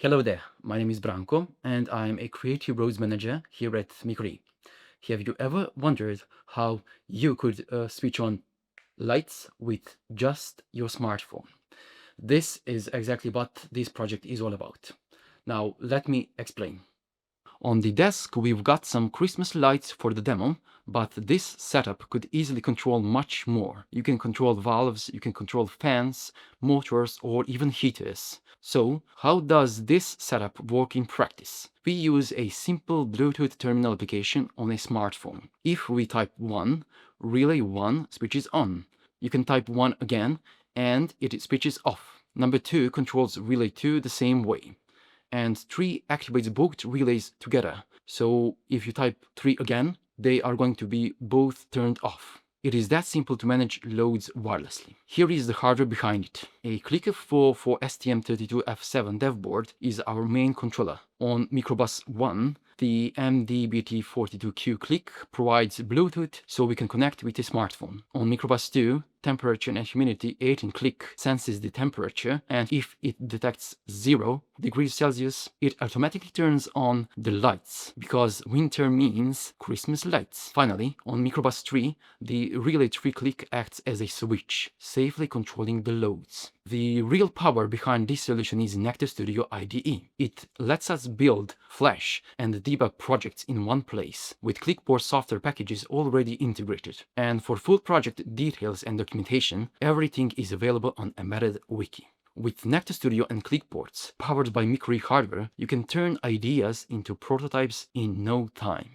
Hello there, my name is Branko and I'm a creative roles manager here at MikroE. Have you ever wondered how you could switch on lights with just your smartphone? This is exactly what this project is all about. Now let me explain. On the desk we've got some Christmas lights for the demo, but this setup could easily control much more. You can control valves, you can control fans, motors, or even heaters. So how does this setup work in practice? We use a simple Bluetooth terminal application on a smartphone. If we type 1, relay 1 switches on. You can type 1 again and it switches off. Number 2 controls relay 2 the same way. And 3 activates both relays together. So if you type 3 again, they are going to be both turned off. It is that simple to manage loads wirelessly. Here is the hardware behind it. A Click for STM32F7 dev board is our main controller. On Microbus 1, the MDBT42Q Click provides Bluetooth so we can connect with a smartphone. On Microbus 2, temperature and humidity 18 Click senses the temperature, and if it detects 0 degrees Celsius, it automatically turns on the lights, because winter means Christmas lights. Finally, on Microbus 3, the Relay 3 Click acts as a switch, safely controlling the loads. The real power behind this solution is NECTO Studio IDE. It lets us build, flash, and debug projects in one place, with clipboard software packages already integrated. And for full project details and documentation, everything is available on Embedded Wiki. With NECTO Studio and clipboards, powered by MikroE hardware, you can turn ideas into prototypes in no time.